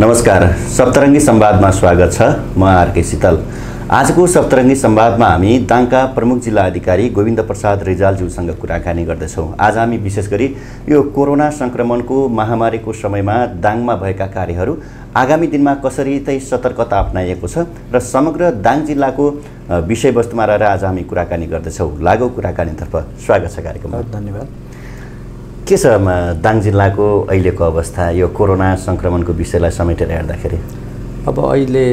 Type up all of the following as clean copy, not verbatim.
नमस्कार, सप्तरङ्गी संवादमा स्वागत छ। म आरके शीतल। आजको सप्तरङ्गी संवादमा हामी दाङका प्रमुख जिल्ला अधिकारी गोविन्द प्रसाद रिजालज्यूसँग कुराकानी गर्दैछौँ। आज हामी विशेष गरी यो कोरोना संक्रमणको महामारीको समयमा दाङमा भएका कार्यहरू आगामी दिनमा कसरी चाहिँ सतर्कता अपनाइएको छ र समग्र दाङ जिल्लाको विषयवस्तुमा रहेर आज हामी कुराकानी गर्दैछौँ। लागौ कुराकानीतर्फ स्वागत छ कार्यक्रममा। धन्यवाद। के छ दाङ जिल्लाको अहिलेको अवस्था यो कोरोना संक्रमणको विषयलाई समेटेर हेर्दाखेरि? अब अहिले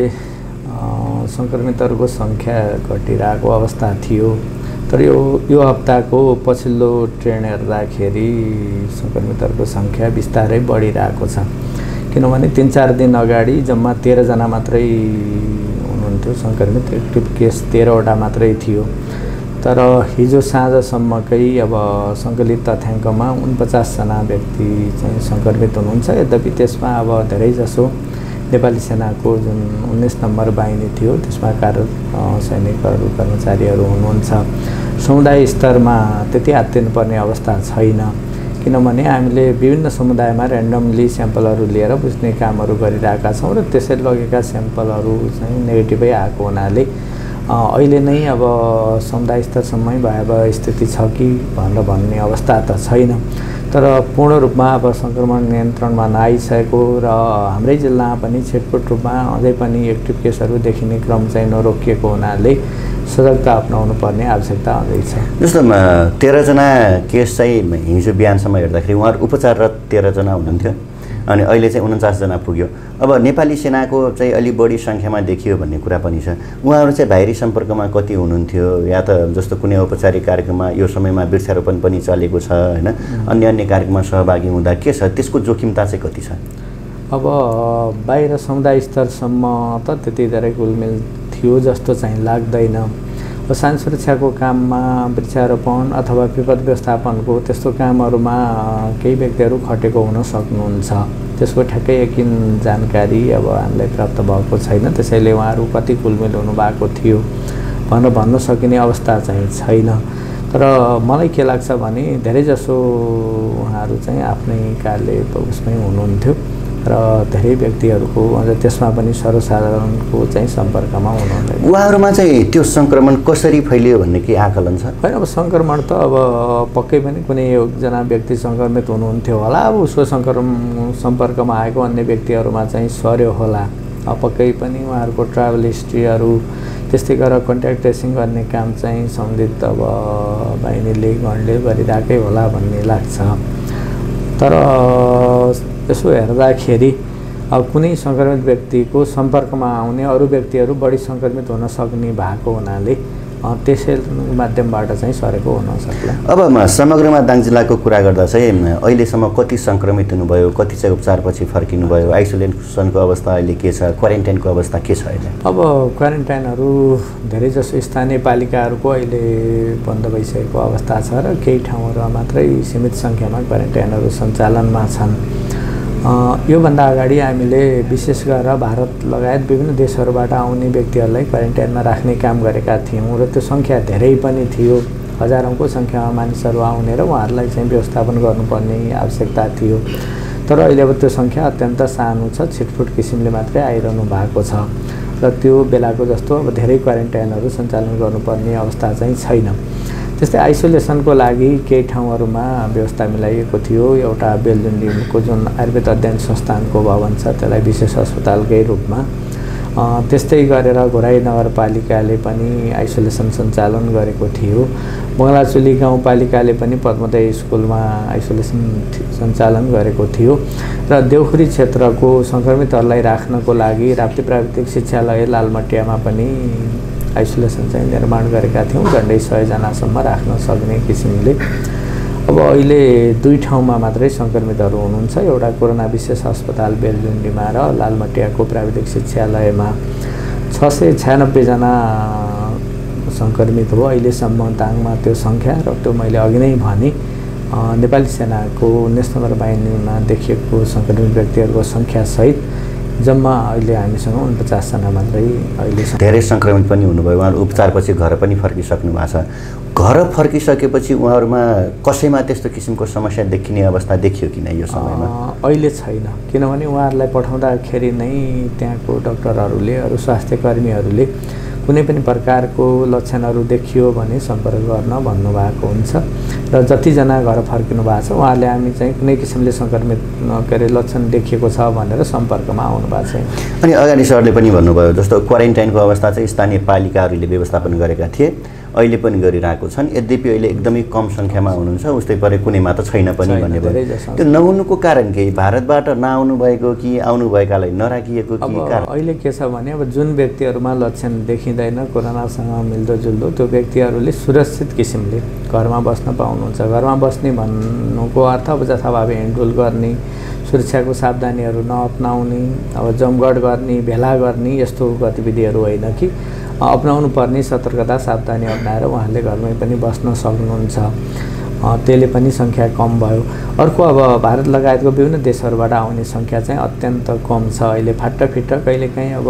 संक्रमितहरूको सङ्ख्या घटिरहेको अवस्था थियो, तर यो हप्ताको पछिल्लो ट्रेन्ड हेर्दाखेरि संक्रमितहरूको सङ्ख्या बिस्तारै बढिरहेको छ। किनभने 3-4 दिन अगाडि जम्मा 13 जना मात्रै हुनुहुन्थ्यो सङ्क्रमित, एक्टिभ केस 13 वटा मात्रै थियो। तर हिजो साँझसम्मकै अब सङ्कलित तथ्याङ्कमा 49 जना व्यक्ति चाहिँ सङ्क्रमित हुनुहुन्छ। यद्यपि त्यसमा अब धेरैजसो नेपाली सेनाको जुन 19 नम्बर बाहिनी थियो त्यसमा सैनिकहरू कर्मचारीहरू हुनुहुन्छ। समुदाय स्तरमा त्यति आत्तिनुपर्ने अवस्था छैन, किनभने हामीले विभिन्न समुदायमा ऱ्यान्डमली स्याम्पलहरू लिएर बुझ्ने कामहरू गरिरहेका छौँ र त्यसरी लगेका स्याम्पलहरू चाहिँ नेगेटिभै आएको हुनाले अहिले नै अब समुदाय स्तरसम्मै भयावह स्थिति छ कि भनेर भन्ने अवस्था त छैन। तर पूर्ण रूपमा अब सङ्क्रमण नियन्त्रणमा नआइसकेको र हाम्रै जिल्लामा पनि छिटपुट रूपमा अझै पनि एक्टिभ केसहरू देखिने क्रम चाहिँ नरोकिएको हुनाले सजगता अपनाउनु पर्ने आवश्यकता अझै छ। जस्तो 13 जना केस चाहिँ हिजो बिहानसम्म हेर्दाखेरि उहाँहरू उपचाररत 13 जना हुनुहुन्थ्यो, अनि अहिले चाहिँ 49 जना पुग्यो। अब नेपाली सेनाको चाहिँ अलि बढी सङ्ख्यामा देखियो भन्ने कुरा पनि छ। उहाँहरू चाहिँ बाहिरी सम्पर्कमा कति हुनुहुन्थ्यो, या त जस्तो कुनै औपचारिक कार्यक्रममा यो समयमा वृक्षारोपण पनि चलेको छ होइन, अन्य कार्यक्रममा सहभागी हुँदा के छ, त्यसको जोखिमता चाहिँ कति छ? अब बाहिर समुदाय स्तरसम्म त त्यति धेरै घुलमिल थियो जस्तो चाहिँ लाग्दैन। शान्ति सुरक्षाको काममा वृक्षारोपण अथवा विपद व्यवस्थापनको त्यस्तो कामहरूमा केही व्यक्तिहरू खटेको हुन सक्नुहुन्छ। त्यसको ठ्याक्कै यकिन जानकारी अब हामीलाई प्राप्त भएको छैन, त्यसैले उहाँहरू कति घुलमिल हुनुभएको थियो भनेर भन्न सकिने अवस्था चाहिँ छैन। तर मलाई के लाग्छ भने धेरैजसो उहाँहरू चाहिँ आफ्नै कार्य उसमै हुनुहुन्थ्यो र धेरै व्यक्तिहरूको अझ त्यसमा पनि सर्वसाधारणको चाहिँ सम्पर्कमा हुनुहुन्थ्यो। उहाँहरूमा चाहिँ त्यो सङ्क्रमण कसरी फैलियो भन्ने के आकलन छ? होइन, अब सङ्क्रमण त अब पक्कै पनि कुनै एकजना व्यक्ति सङ्क्रमित हुनुहुन्थ्यो होला, अब उसको सम्पर्कमा आएको अन्य व्यक्तिहरूमा चाहिँ सर्यो होला। पक्कै पनि उहाँहरूको ट्राभल हिस्ट्रीहरू त्यस्तै गरेर कन्ट्याक्ट ट्रेसिङ गर्ने काम चाहिँ सम्बन्धित अब बाहिनीले गणले गरिरहेकै होला भन्ने लाग्छ। तर यसो हेर्दाखेरि अब कुनै सङ्क्रमित व्यक्तिको सम्पर्कमा आउने अरू व्यक्तिहरू बढी सङ्क्रमित हुन सक्ने भएको हुनाले त्यसै माध्यमबाट चाहिँ सरेको हुन सक्ला। अब समग्रमा दाङ जिल्लाको कुरा गर्दा चाहिँ अहिलेसम्म कति सङ्क्रमित हुनुभयो, कति चाहिँ उपचारपछि फर्किनुभयो, आइसोलेसनको अवस्था अहिले के छ, क्वारेन्टाइनको अवस्था के छ अहिले? अब क्वारेन्टाइनहरू धेरैजसो स्थानीय पालिकाहरूको अहिले बन्द भइसकेको अवस्था छ र केही ठाउँहरूमा मात्रै सीमित सङ्ख्यामा क्वारेन्टाइनहरू सञ्चालनमा छन्। योभन्दा अगाडि हामीले विशेष गरेर भारत लगायत विभिन्न देशहरूबाट आउने व्यक्तिहरूलाई क्वारेन्टाइनमा राख्ने काम गरेका थियौँ र त्यो सङ्ख्या धेरै पनि थियो। हजारौँको सङ्ख्यामा मानिसहरू आउने र उहाँहरूलाई चाहिँ व्यवस्थापन गर्नुपर्ने आवश्यकता थियो। तर अहिले अब त्यो सङ्ख्या अत्यन्त सानो छ, छिटफुट किसिमले मात्रै आइरहनु भएको छ र त्यो बेलाको जस्तो अब धेरै क्वारेन्टाइनहरू सञ्चालन गर्नुपर्ने अवस्था चाहिँ छैन। त्यस्तै आइसोलेसनको लागि केही ठाउँहरूमा व्यवस्था मिलाइएको थियो। एउटा बेलजुन्डीको जुन आयुर्वेद अध्ययन संस्थानको भवन छ त्यसलाई विशेष अस्पतालकै रूपमा, त्यस्तै गरेर घोराई नगरपालिकाले पनि आइसोलेसन सञ्चालन गरेको थियो। बङ्गलाचुली गाउँपालिकाले पनि पद्मोदय स्कुलमा आइसोलेसन सञ्चालन गरेको थियो र देउखुरी क्षेत्रको सङ्क्रमितहरूलाई राख्नको लागि राप्ती प्राविधिक शिक्षालय लालमटियामा पनि आइसोलेसन चाहिँ निर्माण गरेका थियौँ, झन्डै 100 जनासम्म राख्न सक्ने किसिमले। अब अहिले 2 ठाउँमा मात्रै सङ्क्रमितहरू हुनुहुन्छ, एउटा कोरोना विशेष अस्पताल बेलजुन्डीमा र लालमटियाको प्राविधिक शिक्षालयमा 696 जना सङ्क्रमित हो अहिलेसम्म दाङमा त्यो सङ्ख्या। र त्यो मैले अघि नै भने नेपाली सेनाको 19 नम्बर बाहिनीमा देखिएको सङ्क्रमित व्यक्तिहरूको सङ्ख्यासहित जम्मा अहिले हामीसँग 49 जना मात्रै अहिले धेरै सङ्क्रमित पनि हुनुभयो। उहाँहरू उपचारपछि घर पनि फर्किसक्नु भएको छ। घर फर्किसकेपछि उहाँहरूमा कसैमा त्यस्तो किसिमको समस्या देखिने अवस्था देखियो कि नै यो समयमा? अहिले छैन, किनभने उहाँहरूलाई पठाउँदाखेरि नै त्यहाँको डाक्टरहरूले अरू स्वास्थ्य कर्मीहरूले कुनै पनि प्रकारको लक्षणहरू देखियो भने सम्पर्क गर्न भन्नुभएको हुन्छ र जतिजना घर फर्किनु भएको छ उहाँहरूले हामी चाहिँ कुनै किसिमले सङ्क्रमित लक्षण देखिएको छ भनेर सम्पर्कमा आउनु भएको छैन। अनि अगाडि सरले पनि भन्नुभयो जस्तो क्वारेन्टाइनको अवस्था चाहिँ स्थानीय पालिकाहरूले व्यवस्थापन गरेका थिए, अहिले पनि गरिरहेको छन्। यद्यपि अहिले एकदमै कम सङ्ख्यामा हुनुहुन्छ, उस्तै परे कुनैमा त छैन पनि भन्ने भयो। त्यो नहुनुको कारण के? भारतबाट नआउनु भएको कि आउनुभएकालाई नराखिएको कि कारण? अहिले के छ भने अब जुन व्यक्तिहरूमा लक्षण देखिँदैन कोरोनासँग मिल्दोजुल्दो त्यो व्यक्तिहरूले सुरक्षित किसिमले घरमा बस्न पाउनुहुन्छ। घरमा बस्ने भन्नुको अर्थ अब जथाभावी हिँडडुल गर्ने, सुरक्षाको सावधानीहरू नअपनाउने, अब जमघट गर्ने, भेला गर्ने यस्तो गतिविधिहरू होइन कि अपनाउनु पर्ने सतर्कता सावधानी अपनाएर उहाँहरूले घरमै पनि बस्न सक्नुहुन्छ। त्यसले पनि सङ्ख्या कम भयो। अर्को अब भारत लगायतको विभिन्न देशहरूबाट आउने सङ्ख्या चाहिँ अत्यन्त कम छ। अहिले फाट्टाफिट्टा कहिलेकाहीँ अब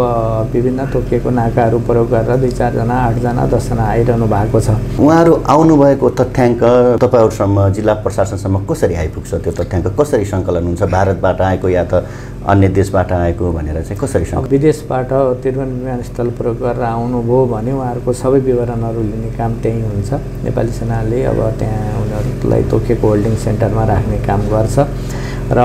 विभिन्न तोकिएको नाकाहरू प्रयोग गरेर 2-4 जना, 8 जना, 10 जना आइरहनु भएको छ। उहाँहरू आउनुभएको तथ्याङ्क तपाईँहरूसम्म, जिल्ला प्रशासनसम्म कसरी आइपुग्छ? त्यो तथ्याङ्क कसरी सङ्कलन हुन्छ? भारतबाट आएको या त अन्य देशबाट आएको भनेर चाहिँ कसरी सङ्कलन? विदेशबाट त्रिभुवन विमानस्थल प्रयोग गरेर आउनुभयो भने उहाँहरूको सबै विवरणहरू लिने काम त्यहीँ हुन्छ। नेपाली सेनाले अब त्यहाँ उनीहरूलाई तोकिएको होल्डिङ सेन्टरमा राख्ने काम गर्छ र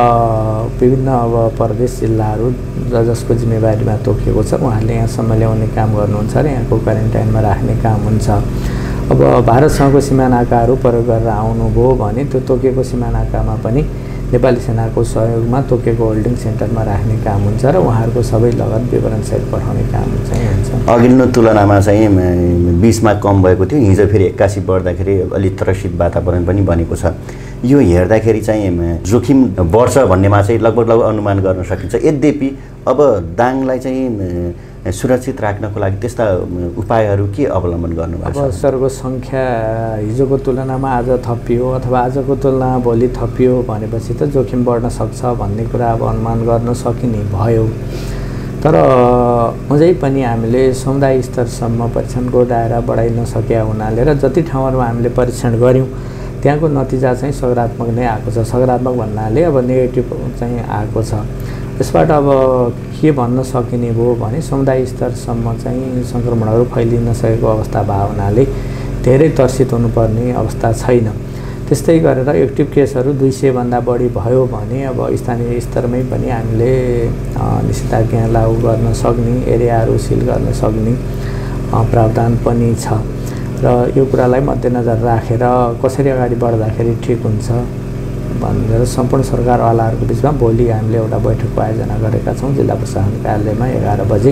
विभिन्न अब प्रदेश जिल्लाहरू जसको जिम्मेवारीमा तोकिएको छ उहाँहरूले यहाँसम्म ल्याउने काम गर्नुहुन्छ र यहाँको क्वारेन्टाइनमा राख्ने काम हुन्छ। अब भारतसँगको सीमा नाकाहरू प्रयोग गरेर आउनुभयो भने त्यो तोकिएको सीमा नाकामा पनि नेपाली सेनाको सहयोगमा तोकिएको होल्डिङ सेन्टरमा राख्ने काम हुन्छ र उहाँहरूको सबै लगत विवरणसहित पठाउने काम चाहिँ हुन्छ। अघिल्लो तुलनामा चाहिँ 20मा कम भएको थियो, हिजो फेरि 81 बढ्दाखेरि अलिक त्रसित वातावरण पनि बनेको छ। यो हेर्दाखेरि चाहिँ जोखिम बढ्छ भन्नेमा चाहिँ लगभग अनुमान गर्न सकिन्छ। यद्यपि अब दाङलाई चाहिँ सुरक्षित राख्नको लागि त्यस्ता उपायहरू के अवलम्बन गर्नुभएको छ? अब सरको सङ्ख्या हिजोको तुलनामा आज थपियो अथवा आजको तुलनामा भोलि थपियो भनेपछि त जोखिम बढ्न सक्छ भन्ने कुरा अब अनुमान गर्न सकिने भयो। तर अझै पनि हामीले समुदाय स्तरसम्म परीक्षणको दायरा बढाइ नसकेका हुनाले र जति ठाउँहरूमा हामीले परीक्षण गऱ्यौँ त्यहाँको नतिजा चाहिँ सकारात्मक नै आएको छ। सकारात्मक भन्नाले अब नेगेटिभ चाहिँ आएको छ। यसबाट अब के भन्न सकिने भयो भने समुदाय स्तरसम्म चाहिँ सङ्क्रमणहरू फैलिन सकेको अवस्था भएको हुनाले धेरै तर्सित हुनुपर्ने अवस्था छैन। त्यस्तै गरेर एक्टिभ केसहरू 200 भन्दा बढी भयो भने अब स्थानीय स्तरमै पनि हामीले निषेधाज्ञा लागू गर्न सक्ने, एरियाहरू सिल गर्न सक्ने प्रावधान पनि छ र यो कुरालाई मध्यनजर राखेर कसरी अगाडि बढ्दाखेरि ठिक हुन्छ भनेर सम्पूर्ण सरकारवालाहरूको बिचमा भोलि हामीले एउटा बैठकको आयोजना गरेका छौँ। जिल्ला प्रशासन कार्यालयमा 11 बजे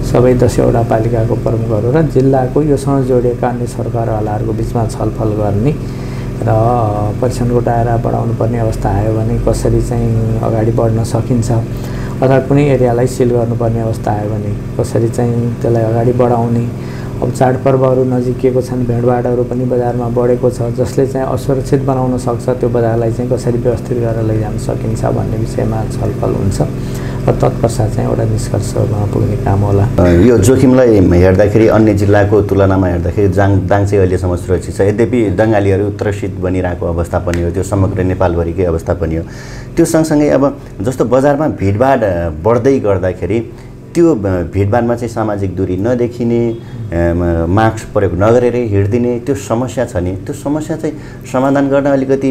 सबै 10वटा पालिकाको प्रमुखहरू र जिल्लाको योसँग जोडिएका अन्य सरकारवालाहरूको बिचमा छलफल गर्ने र परीक्षणको दायरा बढाउनु पर्ने अवस्था आयो भने कसरी चाहिँ अगाडि बढ्न सकिन्छ अथवा कुनै एरियालाई सिल गर्नुपर्ने अवस्था आयो भने कसरी चाहिँ त्यसलाई अगाडि बढाउने। अब चाडपर्वहरू नजिकिएको छन्, भेडभाडहरू पनि बजारमा बढेको छ, जसले चाहिँ असुरक्षित बनाउन सक्छ त्यो बजारलाई चाहिँ कसरी व्यवस्थित गरेर लैजान सकिन्छ भन्ने विषयमा छलफल हुन्छ र तत्पश्चात चाहिँ एउटा निष्कर्षमा पुग्ने काम होला। यो जोखिमलाई हेर्दाखेरि अन्य जिल्लाको तुलनामा हेर्दाखेरि दाङ चाहिँ अहिलेसम्म सुरक्षित छ। यद्यपि दङ्गालीहरू त्रसित बनिरहेको अवस्था पनि हो, त्यो समग्र नेपालभरिकै अवस्था पनि हो। त्यो सँगसँगै अब जस्तो बजारमा भिडभाड बढ्दै गर्दाखेरि त्यो भिडभाडमा चाहिँ सामाजिक दूरी नदेखिने, मास्क प्रयोग नगरेर हिँडिदिने त्यो समस्या छ नि, त्यो समस्या चाहिँ समाधान गर्न अलिकति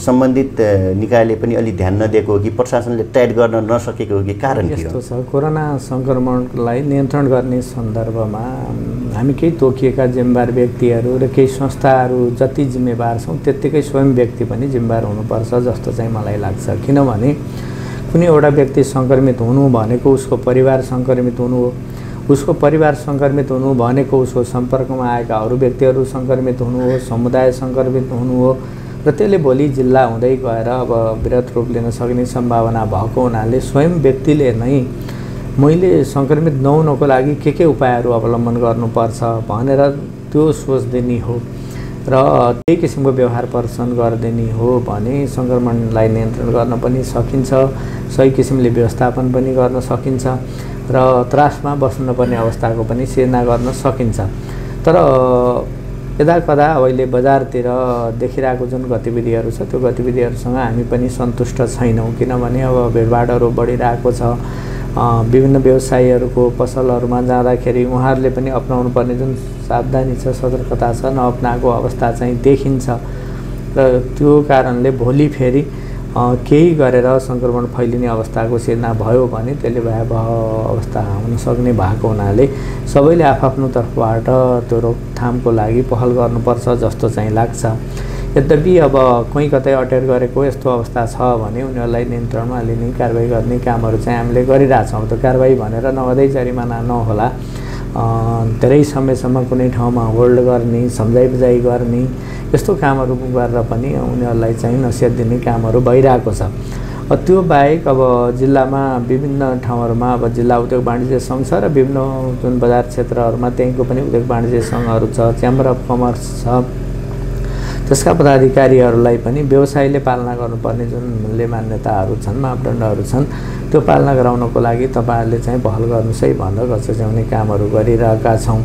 सम्बन्धित निकायले पनि अलि ध्यान नदिएको हो कि प्रशासनले टाइट गर्न नसकेको हो कि कारण के हो? यस्तो छ, कोरोना सङ्क्रमणलाई नियन्त्रण गर्ने सन्दर्भमा हामी केही तोकिएका जिम्मेवार व्यक्तिहरू र केही संस्थाहरू जति जिम्मेवार छौँ त्यत्तिकै स्वयं व्यक्ति पनि जिम्मेवार हुनुपर्छ जस्तो चाहिँ मलाई लाग्छ। किनभने कुनै एउटा व्यक्ति सङ्क्रमित हुनु भनेको उसको परिवार सङ्क्रमित हुनु हो, उसको परिवार सङ्क्रमित हुनु भनेको उसको सम्पर्कमा आएका अरू व्यक्तिहरू सङ्क्रमित हुनु हो, समुदाय सङ्क्रमित हुनु हो र त्यसले भोलि जिल्ला हुँदै गएर अब वृहत रूप लिन सक्ने सम्भावना भएको हुनाले स्वयं व्यक्तिले नै मैले सङ्क्रमित नहुनको लागि के उपायहरू अवलम्बन गर्नुपर्छ भनेर त्यो सोच दिने हो र त्यही किसिमको व्यवहार प्रदर्शन गरिदिने हो भने सङ्क्रमणलाई नियन्त्रण गर्न पनि सकिन्छ। सही किसिमले व्यवस्थापन पनि गर्न सकिन्छ र त्रासमा बस्नु नपर्ने अवस्थाको पनि सिर्जना गर्न सकिन्छ। तर यदाकदा अहिले बजारतिर देखिरहेको जुन गतिविधिहरू छ त्यो गतिविधिहरूसँग हामी पनि सन्तुष्ट छैनौँ, किनभने अब भिडभाडहरू बढिरहेको छ। विभिन्न व्यवसायीहरूको पसलहरूमा जाँदाखेरि उहाँहरूले पनि अपनाउनु पर्ने जुन सावधानी छ, सतर्कता छ, नअपनाएको अवस्था चाहिँ देखिन्छ र त्यो कारणले भोलि फेरि केही गरेर सङ्क्रमण फैलिने अवस्थाको सिर्जना भयो भने त्यसले भयावह अवस्था हुन सक्ने भएको हुनाले सबैले आफ्नो तर्फबाट त्यो रोकथामको लागि पहल गर्नुपर्छ जस्तो चाहिँ लाग्छ। यद्यपि अब कहीँ कतै अटेर गरेको यस्तो अवस्था छ भने उनीहरूलाई नियन्त्रणमा लिने कारबाही गर्ने कामहरू चाहिँ हामीले गरिरहेछौँ। त्यो कारबाही भनेर नगदै जरिमाना नहोला, धेरै समयसम्म कुनै ठाउँमा होल्ड गर्ने, सम्झाइ बुझाइ गर्ने यस्तो कामहरू गरेर पनि उनीहरूलाई चाहिँ नसिहत दिने कामहरू भइरहेको छ। त्यो बाहेक अब जिल्लामा विभिन्न ठाउँहरूमा अब जिल्ला उद्योग वाणिज्य सङ्घ छ र विभिन्न जुन बजार क्षेत्रहरूमा त्यहीँको पनि उद्योग वाणिज्य सङ्घहरू छ, च्याम्बर अफ कमर्स छ, त्यसका पदाधिकारीहरूलाई पनि व्यवसायले पालना गर्नुपर्ने जुन मूल्य मान्यताहरू छन्, मापदण्डहरू छन्, त्यो पालना गराउनको लागि तपाईँहरूले चाहिँ पहल गर्नुहोस् है भनेर गच्याउने कामहरू गरिरहेका छौँ।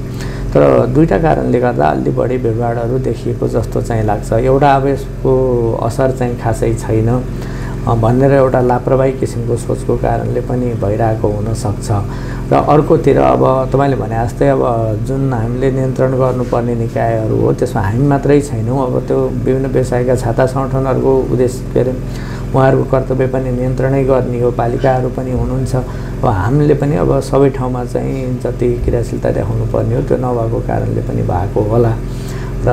तर दुईटा कारणले गर्दा अलि बढी भिडभाडहरू देखिएको जस्तो चाहिँ लाग्छ। एउटा अब यसको असर चाहिँ खासै छैन भनेर एउटा लापरवाही किसिमको सोचको कारणले पनि भइरहेको हुनसक्छ। र अर्कोतिर अब तपाईँले भने जस्तै अब जुन हामीले नियन्त्रण गर्नुपर्ने निकायहरू हो त्यसमा हामी मात्रै छैनौँ। अब त्यो विभिन्न व्यवसायका छाता सङ्गठनहरूको उद्देश्य के अरे उहाँहरूको कर्तव्य पनि नियन्त्रणै गर्ने हो, पालिकाहरू पनि हुनुहुन्छ। अब हामीले पनि अब सबै ठाउँमा चाहिँ जति क्रियाशीलता देखाउनु पर्ने हो त्यो नभएको कारणले पनि भएको होला। र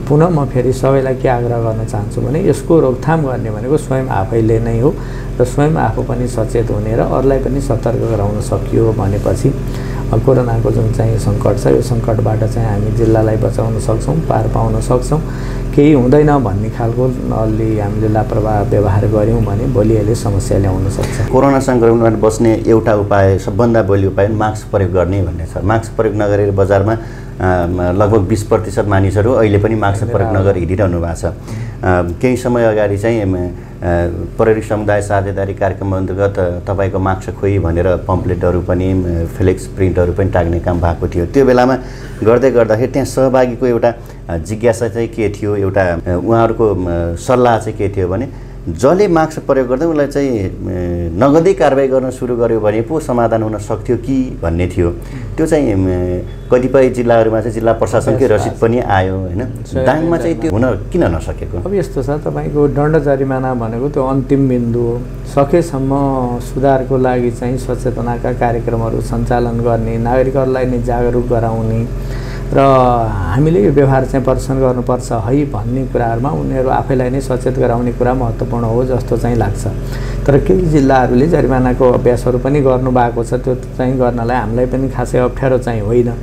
पुनः म फेरि सबैलाई के आग्रह गर्न चाहन्छु भने यसको रोकथाम गर्ने भनेको स्वयं आफैले नै हो र स्वयं आफू पनि सचेत हुने र अरूलाई पनि सतर्क गराउन सकियो भनेपछि कोरोनाको जुन चाहिँ सङ्कट छ यो सङ्कटबाट चाहिँ हामी जिल्लालाई बचाउन सक्छौँ, पार पाउन सक्छौँ। केही हुँदैन भन्ने खालको अलि हामीले लापरवाह व्यवहार गऱ्यौँ भने भोलि यसले समस्या ल्याउन सक्छ। कोरोना सङ्क्रमणबाट बस्ने एउटा उपाय, सबभन्दा बलियो उपाय मास्क प्रयोग गर्ने भन्ने छ। मास्क प्रयोग नगरेर बजारमा लगभग 20% मानिसहरू अहिले पनि मास्क प्रयोग नगरी हिँडिरहनु भएको छ। केही समय अगाडि चाहिँ प्रहरी समुदाय साझेदारी कार्यक्रम अन्तर्गत तपाईँको मास्क खोइ भनेर पम्पलेटहरू पनि फ्लेक्स प्रिन्टहरू पनि टाग्ने काम भएको थियो। त्यो बेलामा गर्दै गर्दाखेरि त्यहाँ सहभागीको एउटा जिज्ञासा चाहिँ के थियो, एउटा उहाँहरूको सल्लाह चाहिँ के थियो भने जसले मास्क प्रयोग गर्दा उसलाई चाहिँ नगदै कारबाही गर्न सुरु गर्यो भने पो समाधान हुन सक्थ्यो कि भन्ने थियो। त्यो चाहिँ कतिपय जिल्लाहरूमा चाहिँ जिल्ला प्रशासनकै रसिद पनि आयो होइन, दाङमा चाहिँ त्यो हुन किन नसकेको? अब यस्तो छ, तपाईँको दण्ड जरिमाना भनेको त्यो अन्तिम बिन्दु हो। सकेसम्म सुधारको लागि चाहिँ सचेतनाका कार्यक्रमहरू सञ्चालन गर्ने, नागरिकहरूलाई नै जागरुक गराउने र हामीले यो व्यवहार चाहिँ प्रदर्शन गर्नुपर्छ है भन्ने कुराहरूमा उनीहरू आफैलाई नै सचेत गराउने कुरा महत्त्वपूर्ण हो जस्तो चाहिँ लाग्छ। तर केही जिल्लाहरूले जरिमानाको अभ्यासहरू पनि गर्नुभएको छ, त्यो चाहिँ गर्नलाई हामीलाई पनि खासै अप्ठ्यारो चाहिँ होइन।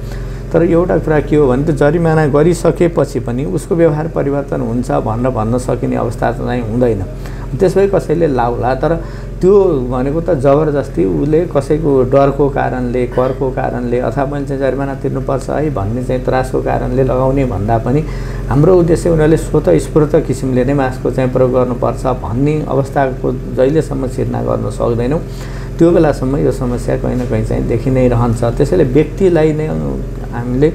तर एउटा कुरा के हो भने त्यो जरिमाना गरिसकेपछि पनि उसको व्यवहार परिवर्तन हुन्छ भनेर भन्न सकिने अवस्था चाहिँ हुँदैन। त्यसै कसैले लाउला, तर त्यो भनेको त जबरजस्ती उसले कसैको डरको कारणले, करको कारणले अथवा मैले चाहिँ जरिमाना तिर्नुपर्छ है भन्ने चाहिँ त्रासको कारणले लगाउने भन्दा पनि हाम्रो उद्देश्य उनीहरूले स्वतःस्फूर्त किसिमले नै मास्कको चाहिँ प्रयोग गर्नुपर्छ भन्ने अवस्थाको जहिलेसम्म सिर्जना गर्न सक्दैनौँ त्यो बेलासम्म यो समस्या कहीँ न कहीँ चाहिँ देखि नै रहन्छ। त्यसैले व्यक्तिलाई नै हामीले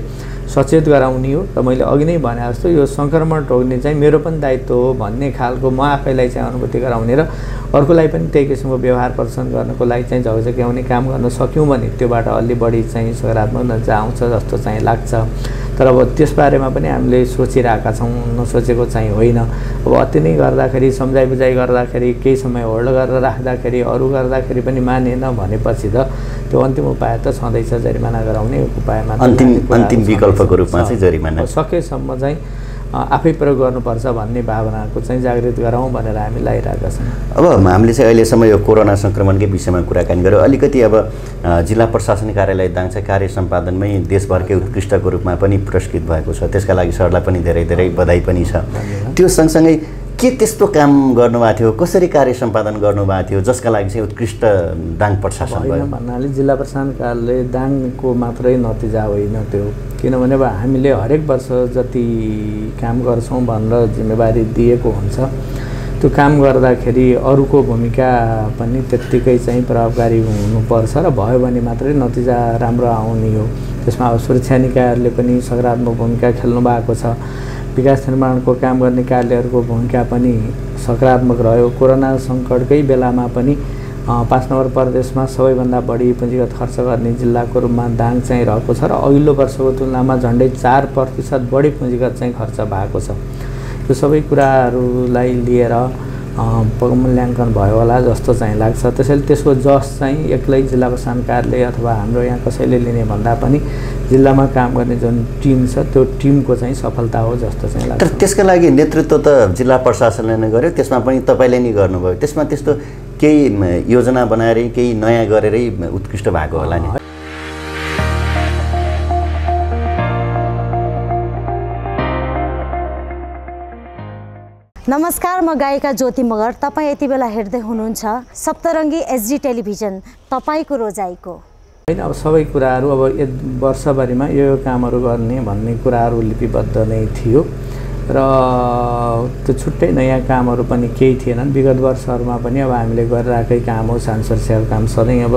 सचेत गराउने हो र मैले अघि नै भने जस्तो यो सङ्क्रमण रोक्ने चाहिँ मेरो पनि दायित्व हो भन्ने खालको म आफैलाई चाहिँ अनुभूति गराउने र अर्कोलाई पनि त्यही किसिमको व्यवहार प्रदर्शन गर्नको लागि चाहिँ झकझक्याउने काम गर्न सक्यौँ भने त्योबाट अलि बढी चाहिँ सकारात्मक नतिजा आउँछ जस्तो चाहिँ लाग्छ। तर अब त्यसबारेमा पनि हामीले सोचिरहेका छौँ, नसोचेको चाहिँ होइन। अब अति नै गर्दाखेरि सम्झाइ बुझाइ गर्दाखेरि केही समय होल्ड गरेर राख्दाखेरि अरू गर्दाखेरि पनि मानेन भनेपछि त त्यो अन्तिम उपाय त छँदैछ, जरिमाना गराउने उपायमा अन्तिम विकल्पको रूपमा चाहिँ जरिमाना सकेसम्म चाहिँ आफै प्रयोग गर्नुपर्छ भन्ने भावनाको चाहिँ जागृत गराउँ भनेर हामी लागिरहेका छौँ। अब हामीले चाहिँ अहिलेसम्म यो कोरोना सङ्क्रमणकै विषयमा कुराकानी गऱ्यौँ। अलिकति अब जिल्ला प्रशासन कार्यालय दाङ चाहिँ कार्य सम्पादनमै देशभरकै उत्कृष्टको रूपमा पनि पुरस्कृत भएको छ, त्यसका लागि सरलाई पनि धेरै धेरै बधाई पनि छ। त्यो सँगसँगै के त्यस्तो काम गर्नुभएको थियो, कसरी कार्य सम्पादन गर्नुभएको थियो जसका लागि चाहिँ उत्कृष्ट दाङ प्रशासन भयो? भन्नाले जिल्ला प्रशासन कार्यालय दाङको मात्रै नतिजा होइन त्यो, किनभने अब हामीले हरेक वर्ष जति काम गर्छौँ भनेर जिम्मेवारी दिएको हुन्छ त्यो काम गर्दाखेरि अरूको भूमिका पनि त्यत्तिकै चाहिँ प्रभावकारी हुनुपर्छ र भयो भने मात्रै नतिजा राम्रो आउने हो। त्यसमा अब सुरक्षा निकायहरूले पनि सकारात्मक भूमिका खेल्नु भएको छ। विकास निर्माणको काम गर्ने कार्यहरूको भूमिका पनि सकारात्मक रह्यो। कोरोना सङ्कटकै बेलामा पनि 5 नम्बर प्रदेशमा सबैभन्दा बढी पुँजीगत खर्च गर्ने जिल्लाको रूपमा दाङ चाहिँ रहेको छ र अघिल्लो वर्षको तुलनामा झन्डै 4% बढी पुँजीगत चाहिँ खर्च भएको छ। यो सबै कुराहरूलाई लिएर मूल्याङ्कन भयो होला जस्तो चाहिँ लाग्छ। त्यसैले त्यसको जस चाहिँ एक्लै जिल्ला प्रशासन कार्यालय अथवा हाम्रो यहाँ कसैले लिने भन्दा पनि जिल्लामा काम गर्ने जुन टिम छ त्यो टिमको चाहिँ सफलता हो जस्तो चाहिँ लाग्छ। तर त्यसका लागि नेतृत्व त जिल्ला प्रशासनले नै गर्यो, त्यसमा पनि तपाईँले नै गर्नुभयो। त्यसमा त्यस्तो केही योजना बनाएर केही नयाँ गरेरै उत्कृष्ट भएको होला नि। नमस्कार, म गायिका ज्योति मगर। तपाईँ यति बेला हेर्दै हुनुहुन्छ सप्तरङ्गी एसडी टेलिभिजन, तपाईँको रोजाइको। होइन, अब सबै कुराहरू अब वर्षभरिमा यो कामहरू गर्ने भन्ने कुराहरू लिपिबद्ध नै थियो र त्यो छुट्टै नयाँ कामहरू पनि केही थिएनन्। विगत वर्षहरूमा पनि अब हामीले गरिरहेकै काम हो। सांसद सेवा काम सधैँ अब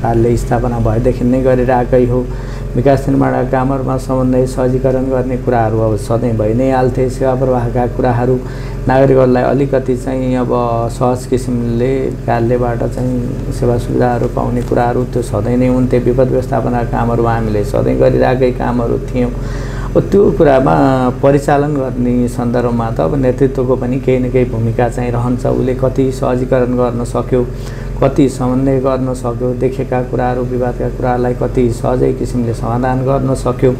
कार्यालय स्थापना भएदेखि नै गरिरहेकै हो। विकास निर्माणका कामहरूमा समन्वय सहजीकरण गर्ने कुराहरू अब सधैँ भइ नै हाल्थे। सेवा प्रवाहका कुराहरू नागरिकहरूलाई अलिकति चाहिँ अब सहज किसिमले कार्यालयबाट चाहिँ सेवा सुविधाहरू पाउने कुराहरू त्यो सधैँ नै हुन्थे। विपद व्यवस्थापनका कामहरू हामीले सधैँ गरिरहेकै कामहरू थियौँ। अब त्यो कुरामा परिचालन गर्ने सन्दर्भमा त अब नेतृत्वको पनि केही न केही भूमिका चाहिँ रहन्छ। उसले कति सहजीकरण गर्न सक्यो, कति समन्वय गर्न सक्यो, देखेका कुराहरू विवादका कुराहरूलाई कति सहजै किसिमले समाधान गर्न सक्यो,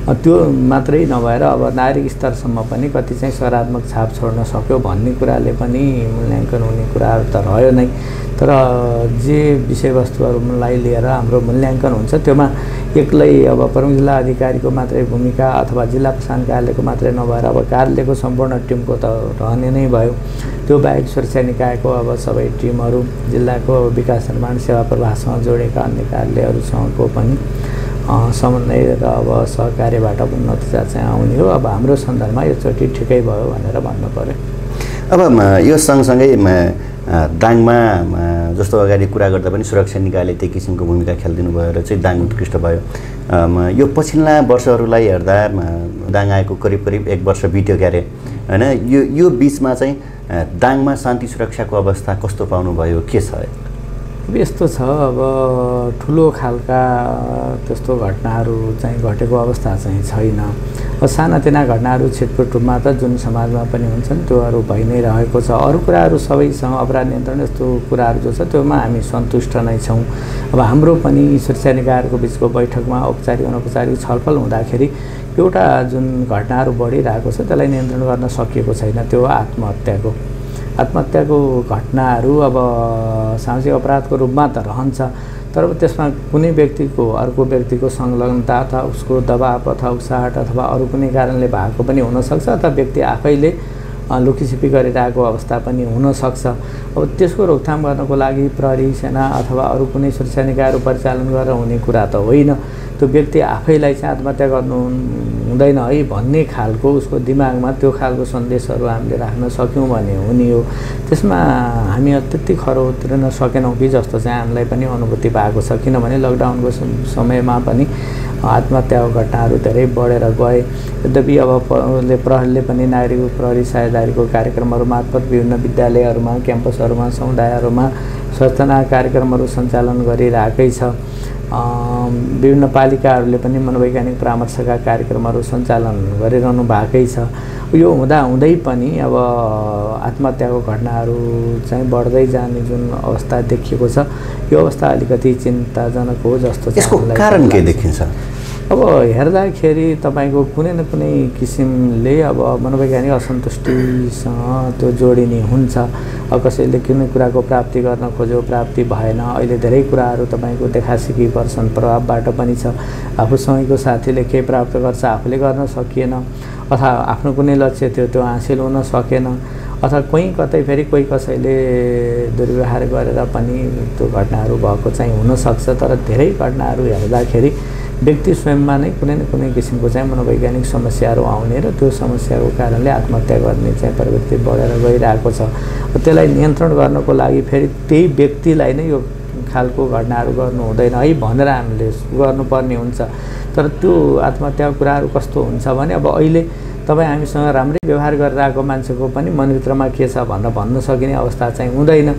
त्यो मात्रै नभएर अब नागरिक स्तरसम्म पनि कति चाहिँ सकारात्मक छाप छोड्न सक्यो भन्ने कुराले पनि मूल्याङ्कन हुने कुराहरू त रह्यो नै। तर जे विषयवस्तुहरूलाई लिएर हाम्रो मूल्याङ्कन हुन्छ त्योमा एक्लै अब प्रमुख जिल्ला अधिकारीको मात्रै भूमिका अथवा जिल्ला प्रशासन कार्यालयको मात्रै नभएर अब कार्यालयको सम्पूर्ण टिमको त रहने नै भयो। त्यो बाहेक सुरक्षा निकायको अब सबै टिमहरू, जिल्लाको विकास निर्माण सेवा प्रवाहसँग जोडेका अन्य कार्यालयहरूसँगको पनि समन्वय र अब सहकार्यबाट पनि नतिजा चाहिँ आउने हो। अब हाम्रो सन्दर्भमा योचोटि ठिकै भयो भनेर भन्नु पर्यो। अब यो सँगसँगै दाङमा जस्तो अगाडि कुरा गर्दा पनि सुरक्षा निकायले त्यही किसिमको भूमिका खेलिदिनु भयो र चाहिँ दाङ उत्कृष्ट भयो। यो पछिल्ला वर्षहरूलाई हेर्दा दाङ आएको करिब 1 वर्ष बित्यो क्यारे होइन। यो बिचमा चाहिँ दाङमा शान्ति सुरक्षाको अवस्था कस्तो पाउनुभयो, के छ? अब यस्तो छ, अब ठुलो खालका त्यस्तो घटनाहरू चाहिँ घटेको अवस्था चाहिँ छैन। अब सानातिना घटनाहरू छिटपुट रूपमा त जुन समाजमा पनि हुन्छन् त्योहरू भइ नै रहेको छ। अरू कुराहरू सबैसँग अपराध नियन्त्रण यस्तो कुराहरू जो छ त्योमा हामी सन्तुष्ट नै छौँ। अब हाम्रो पनि सुरक्षा निकायहरूको बिचको बैठकमा औपचारिक अनौपचारिक छलफल हुँदाखेरि एउटा जुन घटनाहरू बढिरहेको छ त्यसलाई नियन्त्रण गर्न सकिएको छैन। त्यो आत्महत्याको घटनाहरू अब सामाजिक अपराधको रूपमा त रहन्छ, तर त्यसमा कुनै व्यक्तिको अर्को व्यक्तिको संलग्नता अथवा उसको दबाव अथवा उक्साहट अथवा अरू कुनै कारणले भएको पनि हुनसक्छ अथवा व्यक्ति आफैले लुकीछिपी गरिरहेको अवस्था पनि हुनसक्छ। अब त्यसको रोकथाम गर्नको लागि प्रहरी, सेना अथवा अरू कुनै सुरक्षा निकायहरू परिचालन गरेर हुने कुरा त होइन। त्यो व्यक्ति आफैलाई चाहिँ आत्महत्या गर्नु हुँदैन है भन्ने खालको उसको दिमागमा त्यो खालको सन्देशहरू हामीले राख्न सक्यौँ भने हुने हो। त्यसमा हामी त्यति खरो उत्रिन सकेनौँ कि जस्तो चाहिँ हामीलाई पनि अनुभूति भएको छ। किनभने लकडाउनको समयमा पनि आत्महत्याको घटनाहरू धेरै बढेर गए। यद्यपि अब प्रहरीले पनि नागरिक प्रहरी साझेदारीको कार्यक्रमहरू मार्फत विभिन्न विद्यालयहरूमा, क्याम्पसहरूमा, समुदायहरूमा सचेतना कार्यक्रमहरू सञ्चालन गरिरहेकै छ। विभिन्न पालिकाहरूले पनि मनोवैज्ञानिक परामर्शका कार्यक्रमहरू सञ्चालन गरिरहनु भएकै छ। यो हुँदै पनि अब आत्महत्याको घटनाहरू चाहिँ बढ्दै जाने जुन अवस्था देखिएको छ, यो अवस्था अलिकति चिन्ताजनक हो जस्तो छ। यसको कारण के देखिन्छ? अब हेर्दाखेरि तपाईँको कुनै न कुनै किसिमले अब मनोवैज्ञानिक असन्तुष्टिसँग त्यो जोडिने हुन्छ। अब कसैले कुनै कुराको प्राप्ति गर्न खोज्यो, प्राप्ति भएन। अहिले धेरै कुराहरू तपाईँको देखासिकी पर्छन्, प्रभावबाट पनि छ। आफूसँगैको साथीले केही प्राप्त गर्छ, आफूले गर्न सकिएन, अथवा आफ्नो कुनै लक्ष्य थियो त्यो हासिल हुन सकेन, अथवा कोही कसैले दुर्व्यवहार गरेर पनि त्यो घटनाहरू भएको चाहिँ हुनसक्छ। तर धेरै घटनाहरू हेर्दाखेरि व्यक्ति स्वयंमा नै कुनै न कुनै किसिमको चाहिँ मनोवैज्ञानिक समस्याहरू आउने र त्यो समस्याको कारणले आत्महत्या गर्ने चाहिँ प्रवृत्ति बढेर गइरहेको छ। त्यसलाई नियन्त्रण गर्नको लागि फेरि त्यही व्यक्तिलाई नै यो खालको घटनाहरू गर्नु हुँदैन है भनेर हामीले गर्नुपर्ने हुन्छ। तर त्यो आत्महत्याको कुराहरू कस्तो हुन्छ भने अब अहिले तपाईँ हामीसँग राम्रै व्यवहार गरिरहेको मान्छेको पनि मनभित्रमा के छ भनेर भन्न सकिने अवस्था चाहिँ हुँदैन।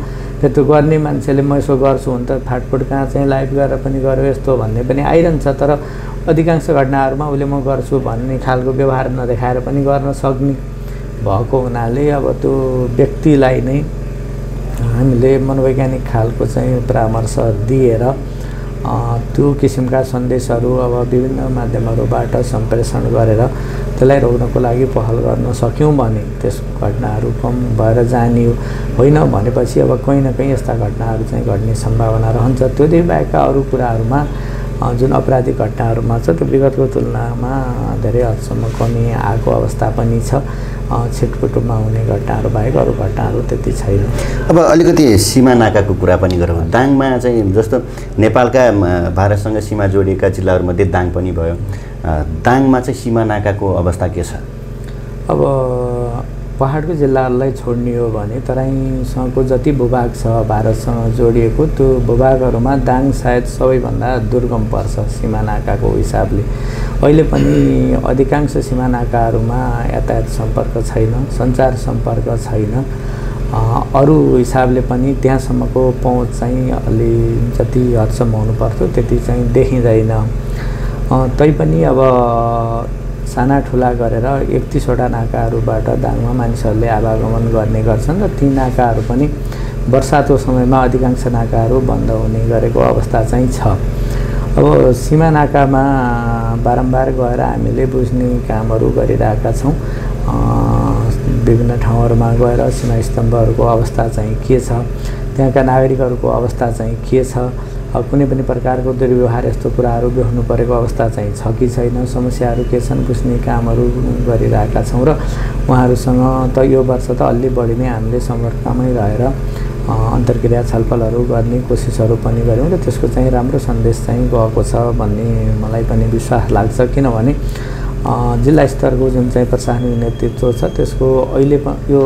त्यो गर्ने मान्छेले म यसो गर्छु भने त फाटफुट कहाँ चाहिँ लाइभ गरेर पनि गर्यो यस्तो भन्ने पनि आइरहन्छ। तर अधिकांश घटनाहरूमा उसले म गर्छु भन्ने खालको व्यवहार नदेखाएर पनि गर्न सक्ने भएको हुनाले अब त्यो व्यक्तिलाई नै हामीले मनोवैज्ञानिक खालको चाहिँ परामर्श दिएर त्यो किसिमका सन्देशहरू अब विभिन्न माध्यमहरूबाट सम्प्रेषण गरेर त्यसलाई रोक्नको लागि पहल गर्न सक्यौँ भने त्यस घटनाहरू कम भएर जाने होइन भनेपछि अब कहीँ न कहीँ यस्ता घटनाहरू चाहिँ घट्ने सम्भावना रहन्छ। त्योदेखि बाहेकका अरू कुराहरूमा जुन अपराधिक घटनाहरूमा छ त्यो विगतको तुलनामा धेरै हदसम्म कमी आएको अवस्था पनि छ। छिटपुटुमा हुने घटनाहरू बाहेक अरू घटनाहरू त्यति छैन। अब अलिकति सीमा नाकाको कुरा पनि गरौँ। दाङमा चाहिँ जस्तो नेपालका भारतसँग सीमा जोडिएका जिल्लाहरूमध्ये दाङ पनि भयो। दाङमा चाहिँ सीमा नाकाको अवस्था के छ? अब पहाडको जिल्लाहरूलाई छोड्ने हो भने तराईसँगको जति भूभाग छ भारतसँग जोडिएको त्यो भूभागहरूमा दाङ सायद सबैभन्दा दुर्गम पर्छ सीमा नाकाको हिसाबले। अहिले पनि अधिकांश सीमा नाकाहरूमा यातायात सम्पर्क छैन, सञ्चार सम्पर्क छैन। अरू हिसाबले पनि त्यहाँसम्मको पहुँच चाहिँ अलि जति हदसम्म हुनुपर्थ्यो त्यति चाहिँ देखिँदैन। तैपनि अब साना ठुला गरेर 31वटा नाकाहरूबाट दाङमा मानिसहरूले आवागमन गर्ने गर्छन् र ती नाकाहरू पनि वर्षाको समयमा अधिकांश नाकाहरू बन्द हुने गरेको अवस्था चाहिँ छ। अब सीमा नाकामा बारम्बार गएर हामीले बुझ्ने कामहरू गरिरहेका छौँ। विभिन्न ठाउँहरूमा गएर सीमा स्तम्भहरूको अवस्था चाहिँ के छ, त्यहाँका नागरिकहरूको अवस्था चाहिँ के छ, कुनै पनि प्रकारको दुर्व्यवहार यस्तो कुराहरू बेहोर्नु परेको अवस्था चाहिँ छ कि छैन, समस्याहरू के छन् बुझ्ने कामहरू गरिरहेका छौँ। र उहाँहरूसँग त यो वर्ष त अलि बढी नै हामीले सम्पर्कमै रहेर अन्तर्क्रिया छलफलहरू गर्ने कोसिसहरू पनि गऱ्यौँ र त्यसको चाहिँ राम्रो सन्देश चाहिँ गएको छ भन्ने मलाई पनि विश्वास लाग्छ। किनभने जिल्ला स्तरको जुन चाहिँ प्रशासनिक नेतृत्व छ त्यसको अहिले यो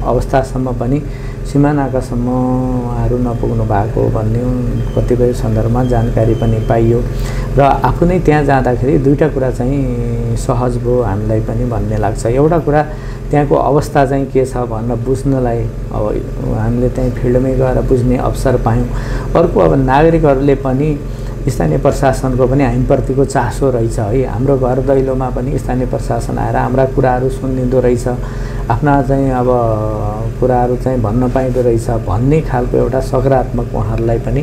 अवस्थासम्म पनि सीमा नाकासम्म उहाँहरू नपुग्नु भएको भन्ने कतिपय सन्दर्भमा जानकारी पनि पाइयो। र आफू नै त्यहाँ जाँदाखेरि दुईवटा कुरा चाहिँ सहज भयो हामीलाई पनि भन्ने लाग्छ। एउटा कुरा त्यहाँको अवस्था चाहिँ के छ भनेर बुझ्नलाई अब हामीले त्यहीँ फिल्डमै गएर बुझ्ने अवसर पायौँ। अर्को अब नागरिकहरूले पनि स्थानीय प्रशासनको पनि हामीप्रतिको चासो रहेछ है। हाम्रो घर दैलोमा पनि स्थानीय प्रशासन आएर हाम्रा कुराहरू सुनिदिँदो रहेछ, आफ्ना चाहिँ अब कुराहरू चाहिँ भन्न पाइँदो रहेछ भन्ने खालको एउटा सकारात्मक उहाँहरूलाई पनि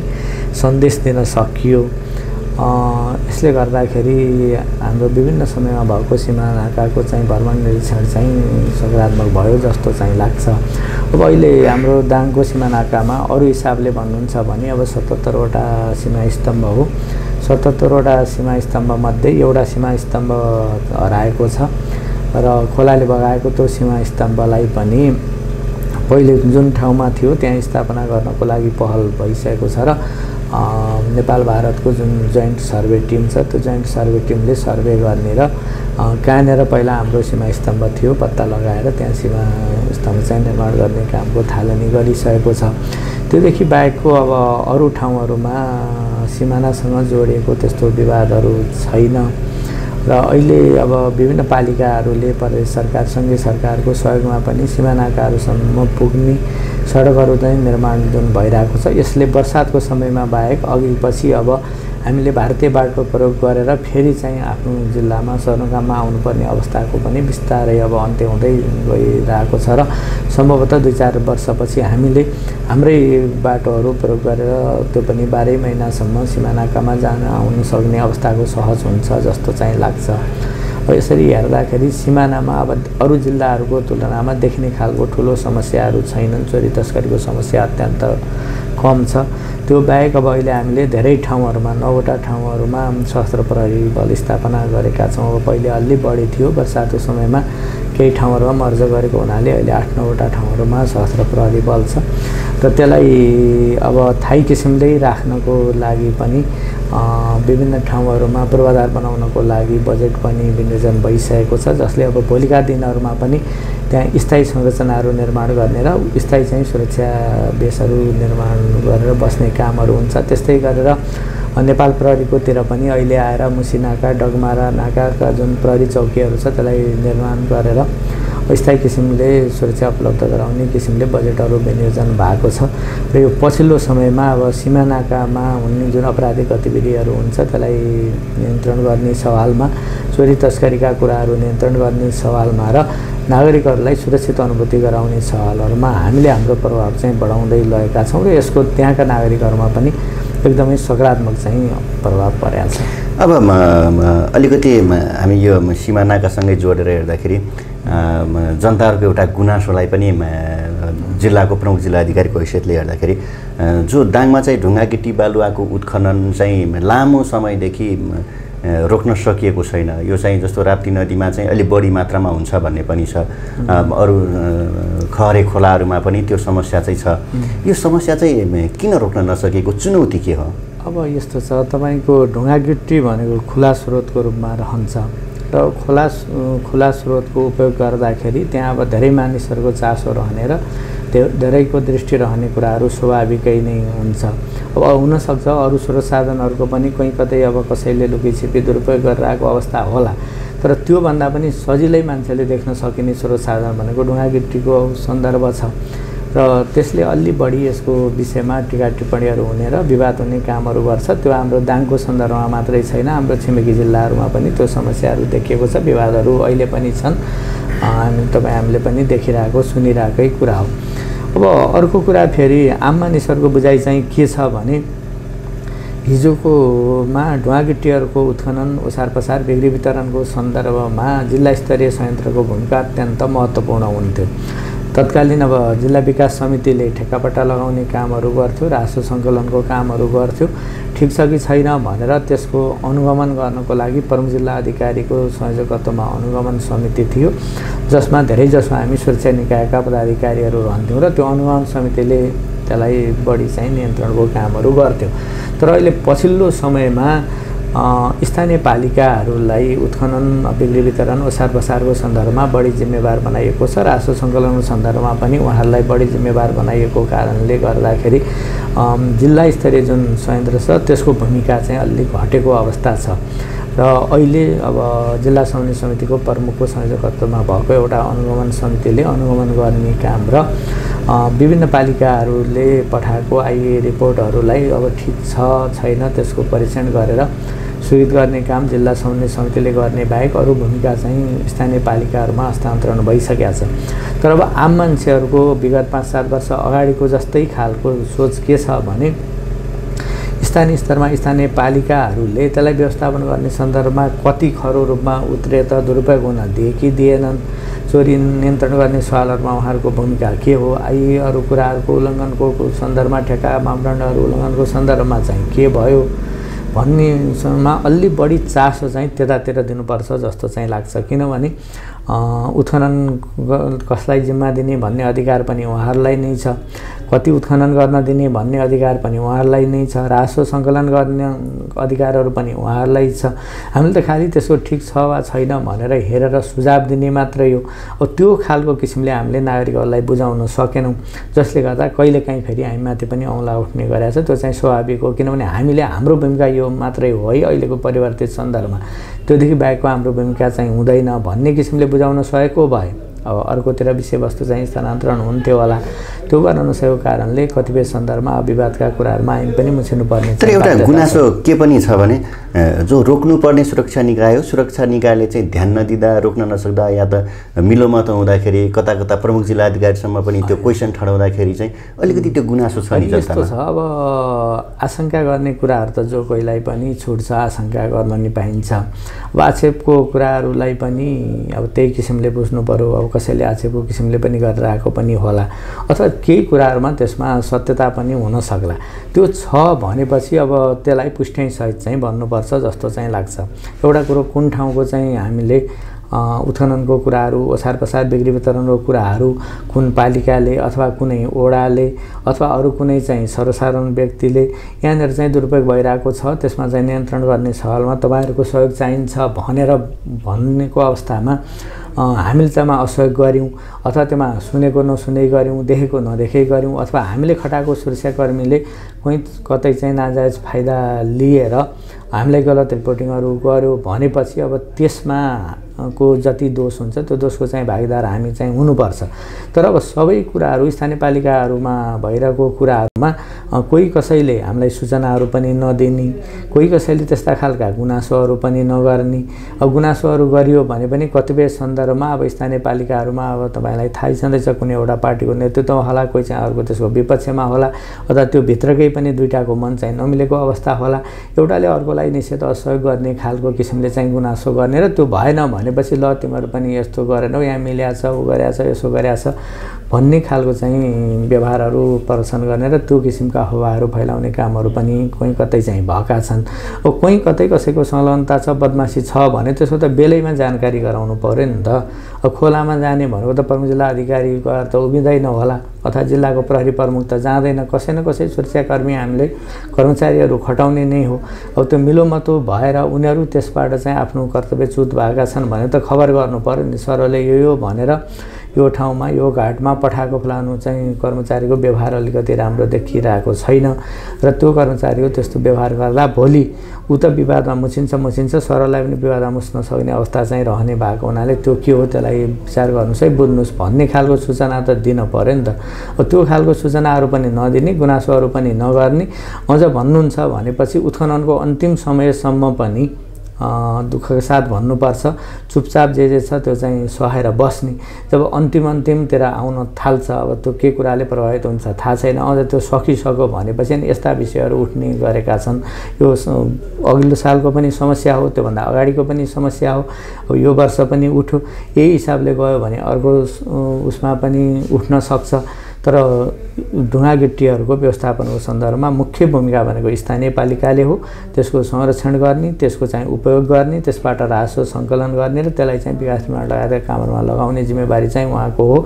सन्देश दिन सकियो। यसले गर्दाखेरि हाम्रो विभिन्न समयमा भएको सीमा नाकाको चाहिँ भ्रमण निरीक्षण चाहिँ सकारात्मक भयो जस्तो चाहिँ लाग्छ। अब अहिले हाम्रो दाङको सीमा नाकामा अरू हिसाबले भन्नुहुन्छ भने अब 77वटा सीमा स्तम्भ हो। 77वटा सीमा स्तम्भमध्ये एउटा सीमा स्तम्भ हराएको छ र खोलाले बगाएको त्यो सीमा स्तम्भलाई पनि पहिले जुन ठाउँमा थियो त्यहाँ स्थापना गर्नको लागि पहल भइसकेको छ र नेपाल भारतको जुन जोइन्ट सर्वे टिम छ त्यो जोइन्ट सर्वे टिमले सर्वे गर्ने र कहाँनिर पहिला हाम्रो सीमा स्तम्भ थियो पत्ता लगाएर त्यहाँ सीमा स्तम्भ चाहिँ निर्माण गर्ने कामको थालनी गरिसकेको छ। त्योदेखि बाहेकको अब अरू ठाउँहरूमा सिमानासँग जोडिएको त्यस्तो विवादहरू छैन र अहिले अब विभिन्न पालिकाहरूले प्रदेश सरकार सङ्घीय सरकारको सहयोगमा पनि सीमा नाकाहरूसम्म पुग्ने सडकहरू चाहिँ निर्माण जुन भइरहेको छ यसले बर्सातको समयमा बाहेक अघि पछि अब हामीले भारतीय बाटो प्रयोग गरेर फेरि चाहिँ आफ्नो जिल्लामा सदरमुकाममा आउनुपर्ने अवस्थाको पनि बिस्तारै अब अन्त्य हुँदै गइरहेको छ र सम्भवतः 2-4 वर्षपछि हामीले हाम्रै बाटोहरू प्रयोग गरेर त्यो पनि 12 महिनासम्म सीमा नाकामा जान आउन सक्ने अवस्थाको सहज हुन्छ जस्तो चाहिँ लाग्छ। यसरी हेर्दाखेरि सिमानामा अब अरू जिल्लाहरूको तुलनामा देख्ने खालको ठुलो समस्याहरू छैनन्। चोरी तस्करीको समस्या अत्यन्त कम छ। त्यो बाहेक अब अहिले हामीले धेरै ठाउँहरूमा 9वटा ठाउँहरूमा सशस्त्र प्रहरी बल स्थापना गरेका छौँ। अब पहिले अलि बढी थियो, बर्सातको समयमा केही ठाउँहरूमा मर्ज गरेको हुनाले अहिले 8-9वटा ठाउँहरूमा सशस्त्र प्रहरी बल छ र त्यसलाई अब थाई किसिमले राख्नको लागि पनि विभिन्न ठाउँहरूमा पूर्वाधार बनाउनको लागि बजेट पनि विनियोजन भइसकेको छ, जसले अब भोलिका दिनहरूमा पनि त्यहाँ स्थायी संरचनाहरू निर्माण गर्ने र स्थायी चाहिँ सुरक्षा बेसहरू निर्माण गरेर बस्ने कामहरू हुन्छ। त्यस्तै गरेर नेपाल प्रहरीकोतिर पनि अहिले आएर मुसी नाका, डगमारा नाकाका जुन प्रहरी चौकीहरू छ त्यसलाई निर्माण गरेर स्थायी किसिमले सुरक्षा उपलब्ध गराउने किसिमले बजेटहरू विनियोजन भएको छ। र यो पछिल्लो समयमा अब सीमा नाकामा हुने जुन अपराधिक गतिविधिहरू हुन्छ त्यसलाई नियन्त्रण गर्ने सवालमा, चोरी तस्करीका कुराहरू नियन्त्रण गर्ने सवालमा र नागरिकहरूलाई सुरक्षित अनुभूति गराउने सवालहरूमा हामीले हाम्रो प्रभाव चाहिँ बढाउँदै लगेका छौँ र यसको त्यहाँका नागरिकहरूमा पनि एकदमै सकारात्मक चाहिँ प्रभाव परेको छ। अब अलिकति हामी यो सिमानाकासँगै जोडेर हेर्दाखेरि जनताहरूको एउटा गुनासोलाई पनि जिल्लाको प्रमुख जिल्लाधिकारीको हैसियतले हेर्दाखेरि जो दाङमा चाहिँ ढुङ्गा गिटी बालुवाको उत्खनन चाहिँ लामो समयदेखि रोक्न सकिएको छैन। यो चाहिँ जस्तो राप्ती नदीमा चाहिँ अलि बढी मात्रामा हुन्छ भन्ने पनि छ, अरू खहरे खोलाहरूमा पनि त्यो समस्या चाहिँ छ। यो समस्या चाहिँ किन रोक्न नसकेको चुनौती के हो? अब यस्तो छ, तपाईँको ढुङ्गा गिटी भनेको खुला स्रोतको रूपमा रहन्छ र खुला स्रोतको उपयोग गर्दाखेरि त्यहाँ अब धेरै मानिसहरूको चासो रहने र धेरैको दृष्टि रहने कुराहरू स्वाभाविकै नै हुन्छ। अब हुनसक्छ अरू स्रोत साधनहरूको पनि कहीँ कतै अब कसैले लुकीछिपी दुरुपयोग गरेर आएको अवस्था होला, तर त्योभन्दा पनि सजिलै मान्छेले देख्न सकिने स्रोत साधन भनेको ढुङ्गा गिटीको सन्दर्भ छ र त्यसले अलि बढी यसको विषयमा टिका टिप्पणीहरू हुने र विवाद हुने कामहरू गर्छ। त्यो हाम्रो दाङको सन्दर्भमा मात्रै छैन, हाम्रो छिमेकी जिल्लाहरूमा पनि त्यो समस्याहरू देखिएको छ, विवादहरू अहिले पनि छन्। हामीले पनि देखिरहेको सुनिरहेकै कुरा हो। अब अर्को कुरा फेरि आम मानिसहरूको बुझाइ चाहिँ के छ भने हिजोकोमा ढुङ्गा गिटीहरूको उत्खनन ओसार पसार बिक्री वितरणको सन्दर्भमा जिल्ला स्तरीय संयन्त्रको भूमिका अत्यन्त महत्त्वपूर्ण हुन्थ्यो। तत्कालीन अब जिल्ला विकास समितिले ठेक्कापट्टा लगाउने कामहरू गर्थ्यो, रासो सङ्कलनको कामहरू गर्थ्यो। ठिक छ कि छैन भनेर त्यसको अनुगमन गर्नको लागि प्रमुख जिल्ला अधिकारीको संयोजकत्वमा अनुगमन समिति थियो, जसमा धेरैजसो हामी सुरक्षा निकायका पदाधिकारीहरू रहन्थ्यौँ र त्यो अनुगमन समितिले त्यसलाई बढी चाहिँ नियन्त्रणको कामहरू गर्थ्यो। तर अहिले पछिल्लो समयमा स्थानीय पालिकाहरूलाई उत्खनन बिक्री वितरण ओसार पसारको सन्दर्भमा बढी जिम्मेवार बनाइएको छ। रासो सङ्कलनको सन्दर्भमा पनि उहाँहरूलाई बढी जिम्मेवार बनाइएको कारणले गर्दाखेरि जिल्ला स्तरीय जुन संयन्त्र छ त्यसको भूमिका चाहिँ अलिक घटेको अवस्था छ र अहिले अब जिल्ला समन्वय समितिको प्रमुखको संयोजकत्वमा भएको एउटा अनुगमन समितिले अनुगमन गर्ने काम र विभिन्न पालिकाहरूले पठाएको आइए रिपोर्टहरूलाई अब ठिक छ छैन त्यसको परीक्षण गरेर स्वीकृत गर्ने काम जिल्ला समन्वय समितिले गर्ने बाहेक अरू भूमिका चाहिँ स्थानीय पालिकाहरूमा हस्तान्तरण भइसकेको छ। तर अब आम मान्छेहरूको विगत 5-7 वर्ष अगाडिको जस्तै खालको सोच के छ भने स्थानीय स्तरमा स्थानीय पालिकाहरूले त्यसलाई व्यवस्थापन गर्ने सन्दर्भमा कति खरो रूपमा उत्रे त दुरुपयोग हुन दिए कि दिएनन्, चोरी नियन्त्रण गर्ने सवालहरूमा उहाँहरूको भूमिका के हो, आइए अरू कुराहरूको उल्लङ्घनको सन्दर्भमा ठेक्का मापदण्डहरू उल्लङ्घनको सन्दर्भमा चाहिँ के भयो भन्नेमा अलि बढी चासो चाहिँ त्यतातिर दिनुपर्छ जस्तो चाहिँ लाग्छ। किनभने उत्खनन कसलाई जिम्मा दिने भन्ने अधिकार पनि उहाँहरूलाई नै छ, कति उत्खनन गर्न दिने भन्ने अधिकार पनि उहाँहरूलाई नै छ, रासो सङ्कलन गर्ने अधिकारहरू पनि उहाँहरूलाई छ। हामीले त खालि त्यसको ठिक छ वा छैन भनेर हेरेर सुझाव दिने मात्रै हो। अब त्यो खालको किसिमले हामीले नागरिकहरूलाई बुझाउन सकेनौँ, जसले गर्दा कहिलेकाहीँ फेरि हामीमाथि पनि औँला उठ्ने गरेको छ। त्यो चाहिँ स्वाभाविक हो, किनभने हामीले हाम्रो भूमिका यो मात्रै हो है अहिलेको परिवर्तित सन्दर्भमा, त्योदेखि बाहेकको हाम्रो भूमिका चाहिँ हुँदैन भन्ने किसिमले बुझाउन सकेको भए अब अर्कोतिर विषयवस्तु चाहिँ स्थानान्तरण हुन्थ्यो होला। त्यो गर्न नसकेको कारणले कतिपय सन्दर्भमा विवादका कुराहरूमा हामी पनि मुछिनुपर्ने। तर एउटा गुनासो के पनि छ भने जो रोक्नुपर्ने सुरक्षा निकाय हो, सुरक्षा निकायले चाहिँ ध्यान नदिँदा रोक्न नसक्दा या त मिलोमत हुँदाखेरि कता कता प्रमुख जिल्ला अधिकारीसम्म पनि त्यो क्वेसन ठडाउँदाखेरि चाहिँ अलिकति त्यो गुनासो छ नि जस्तो छ। अब आशंका गर्ने कुराहरू त जो कोहीलाई पनि छुट्छ, आशंका गर्न नि पाइन्छ। अब आक्षेपको कुराहरूलाई पनि अब त्यही किसिमले बुझ्नु पर्यो। अब कसैले आक्षेपको किसिमले पनि गरेर आएको पनि होला, अथवा केही कुराहरूमा त्यसमा सत्यता पनि हुन सक्ला। त्यो छ भनेपछि अब त्यसलाई पुष्टि सहित चाहिँ भन्नुपर्छ जस्तो चाहिँ लाग्छ। एउटा कुरो कुन ठाउँको चाहिँ हामीले उत्खननको कुराहरू, ओछार पछार बिक्री वितरणको कुराहरू कुन पालिकाले अथवा कुनै ओडाले अथवा अरू कुनै चाहिँ सर्वसाधारण व्यक्तिले यहाँनिर चाहिँ दुरुपयोग भइरहेको छ, त्यसमा चाहिँ नियन्त्रण गर्ने सवालमा तपाईँहरूको सहयोग चाहिन्छ भनेर भन्नेको अवस्थामा हामीले त्यसमा असहयोग गऱ्यौँ अथवा त्यसमा सुनेको नसुने गऱ्यौँ, देखेको नदेखे गऱ्यौँ अथवा हामीले खटाएको सुरक्षाकर्मीले कोही कतै चाहिँ नाजायज फाइदा लिएर हामीलाई गलत रिपोर्टिङहरू गर्यो भनेपछि अब त्यसमा को जति दोष हुन्छ त्यो दोषको चाहिँ भागीदार हामी चाहिँ हुनुपर्छ। तर अब सबै कुराहरू स्थानीय पालिकाहरूमा भइरहेको कुराहरूमा कोही कसैले हामीलाई सूचनाहरू पनि नदिने, कोही कसैले त्यस्ता खालका गुनासोहरू पनि नगर्ने। अब गुनासोहरू गरियो भने पनि कतिपय सन्दर्भमा अब स्थानीय पालिकाहरूमा अब तपाईँलाई थाहै छँदैछ कुनै एउटा पार्टीको नेतृत्व होला, कोही चाहिँ अर्को त्यसको विपक्षमा होला अथवा त्यो भित्रकै पनि दुईटाको मन चाहिँ नमिलेको अवस्था होला। एउटाले अर्कोलाई निषेध असहयोग गर्ने खालको किसिमले चाहिँ गुनासो गर्ने र त्यो भएन भनेपछि ल तिमीहरू पनि यस्तो गरेनौ, यहाँ मिल्याछ, ऊ गरेछ, यसो गरेछ भन्ने खालको चाहिँ व्यवहारहरू प्रदर्शन गर्ने र त्यो किसिमका अफवाहहरू फैलाउने कामहरू पनि कोही कतै चाहिँ भएका छन्। अब कोही कतै कसैको संलग्नता छ, बदमासी छ भने त्यसो त बेलैमा जानकारी गराउनु पर्यो नि त। अब खोलामा जाने भनेको त प्रमुख जिल्ला अधिकारीको त उभिँदैन होला अथवा जिल्लाको प्रहरी प्रमुख त जाँदैन, कसै न कसै सुरक्षाकर्मी हामीले कर्मचारीहरू खटाउने नै हो। अब त्यो मिलोमतो भएर उनीहरू त्यसबाट चाहिँ आफ्नो कर्तव्यच्युत भएका छन् भने त खबर गर्नु पर्यो नि, सरले यो भनेर यो ठाउँमा यो घाटमा पठाएको फलानु चाहिँ कर्मचारीको व्यवहार अलिकति राम्रो देखिरहेको छैन र त्यो कर्मचारीको त्यस्तो व्यवहार गर्दा भोलि ऊ त विवादमा मुछिन्छ, सरलाई पनि विवादमा मुछ्न सक्ने अवस्था चाहिँ रहने भएको हुनाले त्यो के हो त्यसलाई विचार गर्नुहोस् है, बुझ्नुहोस् भन्ने खालको सूचना त दिन पर्यो नि त। अब त्यो खालको सूचनाहरू पनि नदिने, गुनासोहरू पनि नगर्ने, अझ भन्नुहुन्छ भनेपछि उत्खननको अन्तिम समयसम्म पनि दुःखका साथ भन्नुपर्छ चुपचाप जे छ त्यो चाहिँ सहेर बस्ने। जब अन्तिमतिर आउन थाल्छ अब त्यो के कुराले प्रभावित हुन्छ थाहा छैन, अझ त्यो सकिसक्यो भनेपछि यस्ता विषयहरू उठ्ने गरेका छन्। यो अघिल्लो सालको पनि समस्या हो, त्योभन्दा अगाडिको पनि समस्या हो, अब यो वर्ष पनि उठ्यो। यही हिसाबले गयो भने अर्को उसमा पनि उठ्न सक्छ। तर ढुङ्गा गिट्टीहरूको व्यवस्थापनको सन्दर्भमा मुख्य भूमिका भनेको स्थानीय पालिकाले हो। त्यसको संरक्षण गर्ने, त्यसको चाहिँ उपयोग गर्ने, त्यसबाट राजस्व सङ्कलन गर्ने र त्यसलाई चाहिँ विकास निर्माण लगायतका कामहरूमा लगाउने जिम्मेवारी चाहिँ उहाँको हो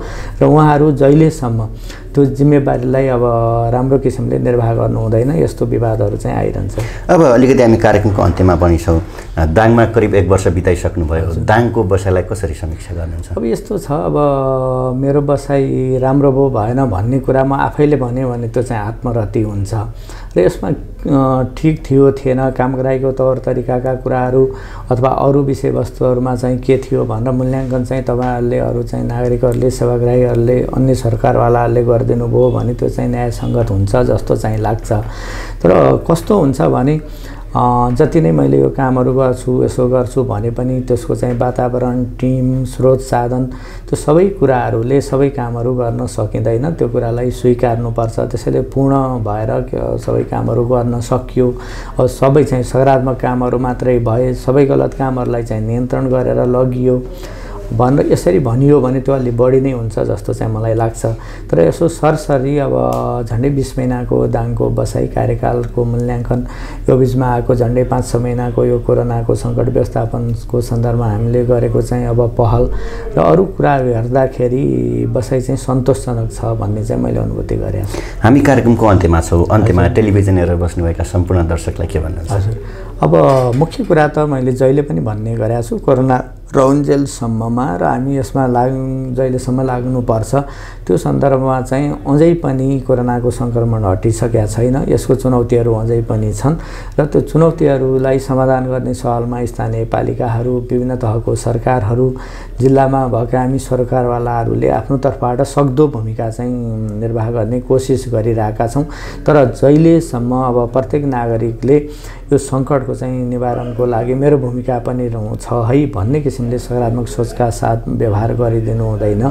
र उहाँहरू जहिलेसम्म त्यो जिम्मेवारीलाई अब राम्रो किसिमले निर्वाह गर्नु हुँदैन यस्तो विवादहरू चाहिँ आइरहन्छ। अब अलिकति हामी कार्यक्रमको अन्त्यमा पनि छौँ। दाङमा करिब 1 वर्ष बिताइसक्नुभयो, दाङको बसाइलाई कसरी समीक्षा गर्नुहुन्छ? अब यस्तो छ, अब मेरो बसाइ राम्रो भयो भएन भन्ने कुरा म आफैले भने त्यो चाहिँ आत्मरति हुन्छ र यसमा ठिक थियो थिएन, कामगराईको तौर तरिकाका कुराहरू अथवा अरू विषयवस्तुहरूमा चाहिँ के थियो भनेर मूल्याङ्कन चाहिँ तपाईँहरूले अरू चाहिँ नागरिकहरूले, सेवाग्राहीहरूले, अन्य सरकारवालाहरूले गरिदिनु भयो भने त्यो चाहिँ न्यायसङ्गत हुन्छ जस्तो चाहिँ लाग्छ। तर कस्तो हुन्छ भने जति नै मैले यो कामहरू गर्छु यसो गर्छु भने पनि त्यसको चाहिँ वातावरण, टिम, स्रोत, साधन त्यो सबै कुराहरूले सबै कामहरू गर्न सकिँदैन। त्यो कुरालाई स्वीकार्नुपर्छ। त्यसैले पूर्ण भएर सबै कामहरू गर्न सकियो, सबै चाहिँ सकारात्मक कामहरू मात्रै भए, सबै गलत कामहरूलाई चाहिँ नियन्त्रण गरेर लगियो भनेर यसरी भनियो भने त्यो अलि बढी नै हुन्छ जस्तो चाहिँ मलाई लाग्छ। तर यसो सरसरी अब झन्डै 20 महिनाको दाङको बसाइ कार्यकालको मूल्याङ्कन, यो बिचमा आएको झन्डै 5-6 महिनाको यो कोरोनाको सङ्कट व्यवस्थापनको सन्दर्भमा हामीले गरेको चाहिँ अब पहल र अरू कुराहरू हेर्दाखेरि बसाइ चाहिँ सन्तोषजनक छ भन्ने चाहिँ मैले अनुभूति गरेँ। हामी कार्यक्रमको अन्त्यमा छौँ। अन्त्यमा टेलिभिजन हेरेर बस्नुभएका सम्पूर्ण दर्शकलाई के भन्नुहुन्छ? हजुर, अब मुख्य कुरा त मैले जहिले पनि भन्ने गरेको छु, कोरोना रहन्जेलसम्ममा र हामी यसमा जहिलेसम्म लाग्नुपर्छ त्यो सन्दर्भमा चाहिँ अझै पनि कोरोनाको सङ्क्रमण हटिसकेका छैन। यसको चुनौतीहरू अझै पनि छन् र त्यो चुनौतीहरूलाई समाधान गर्ने सवालमा स्थानीय पालिकाहरू, विभिन्न तहको सरकारहरू, जिल्लामा भएका हामी सरकारवालाहरूले आफ्नो तर्फबाट सक्दो भूमिका चाहिँ निर्वाह गर्ने कोसिस गरिरहेका छौँ। तर जहिलेसम्म अब प्रत्येक नागरिकले यो सङ्कटको चाहिँ निवारणको लागि मेरो भूमिका पनि छ है भन्ने किसिमले सकारात्मक सोचका साथ व्यवहार गरिदिनु हुँदैन।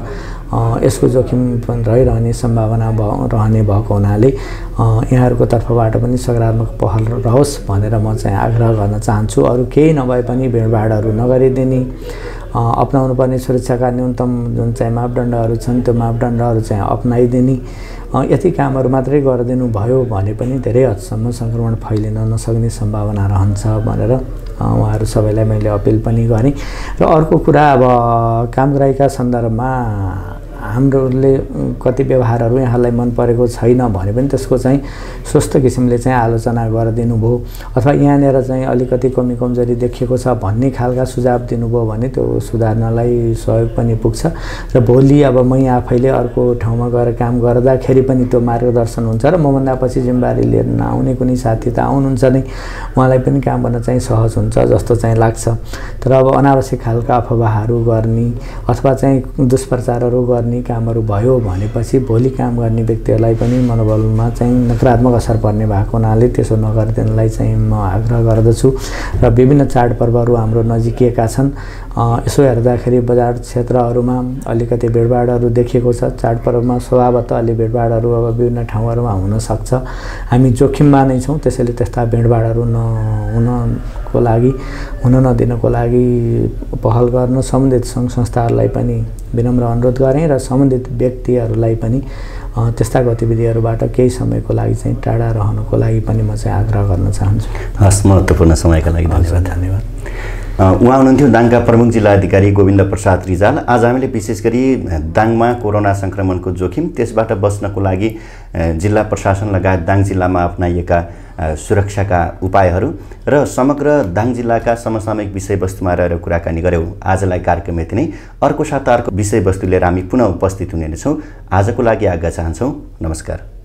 यसको जोखिम पनि रहिरहने सम्भावना रहने भएको हुनाले यहाँहरूको तर्फबाट पनि सकारात्मक पहल रहोस् भनेर म चाहिँ आग्रह गर्न चाहन्छु। अरू केही नभए पनि भिडभाडहरू नगरिदिने, अपनाउनु पर्ने सुरक्षाका न्यूनतम जुन चाहिँ मापदण्डहरू छन् त्यो मापदण्डहरू चाहिँ अपनाइदिने यति कामहरू मात्रै गरिदिनु भयो भने पनि धेरै हदसम्म सङ्क्रमण फैलिन नसक्ने सम्भावना रहन्छ भनेर उहाँहरू सबैलाई मैले अपिल पनि गरेँ। र अर्को कुरा अब कामगराईका सन्दर्भमा हाम्रोले कति व्यवहारहरू यहाँलाई मन परेको छैन भने पनि त्यसको चाहिँ स्वस्थ किसिमले चाहिँ आलोचना गरिदिनु भयो अथवा यहाँनिर चाहिँ अलिकति कमी कमजोरी देखिएको छ भन्ने खालका सुझाव दिनुभयो भने त्यो सुधार्नलाई सहयोग पनि पुग्छ। र भोलि अब मै आफैले अर्को ठाउँमा गएर काम गर्दाखेरि पनि त्यो मार्गदर्शन हुन्छ र मभन्दा पछि जिम्मेवारी लिएर नआउने कुनै साथी त आउनुहुन्छ नै, उहाँलाई पनि काम गर्न चाहिँ सहज हुन्छ जस्तो चाहिँ लाग्छ। तर अब अनावश्यक खालका अफवाहहरू गर्ने अथवा चाहिँ दुष्प्रचारहरू गर्ने कामहरू भयो भनेपछि भोलि काम गर्ने व्यक्तिहरूलाई पनि मनोबलमा चाहिँ नकारात्मक असर पर्ने भएको हुनाले त्यसो नगरिदिनलाई चाहिँ म आग्रह गर्दछु। र विभिन्न चाडपर्वहरू हाम्रो नजिकिएका छन्, यसो हेर्दाखेरि बजार क्षेत्रहरूमा अलिकति भिडभाडहरू देखिएको छ। चाडपर्वमा स्वभावतः अलि भिडभाडहरू अब विभिन्न ठाउँहरूमा हुनसक्छ, हामी जोखिममा नै छौँ, त्यसैले त्यस्ता भिडभाडहरू हुन नदिनको लागि पहल गर्न सम्बन्धित सङ्घ संस्थाहरूलाई पनि विनम्र अनुरोध गरेँ र सम्बन्धित व्यक्तिहरूलाई पनि त्यस्ता गतिविधिहरूबाट केही समयको लागि चाहिँ टाढा रहनको लागि पनि म चाहिँ आग्रह गर्न चाहन्छु। हस्, महत्त्वपूर्ण समयका लागि धन्यवाद। उहाँ हुनुहुन्थ्यो दाङका प्रमुख जिल्ला अधिकारी गोविन्द प्रसाद रिजाल। आज हामीले विशेष गरी दाङमा कोरोना सङ्क्रमणको जोखिम, त्यसबाट बच्नको लागि जिल्ला प्रशासन लगायत दाङ जिल्लामा अपनाइएका सुरक्षाका उपायहरू र समग्र दाङ जिल्लाका समसामयिक विषयवस्तुमा रहेर कुराकानी गऱ्यौँ। आजलाई कार्यक्रम यति नै। अर्को साता अर्को विषयवस्तु लिएर हामी पुनः उपस्थित हुने नै छौँ। आजको लागि आज्ञा चाहन्छौँ। नमस्कार।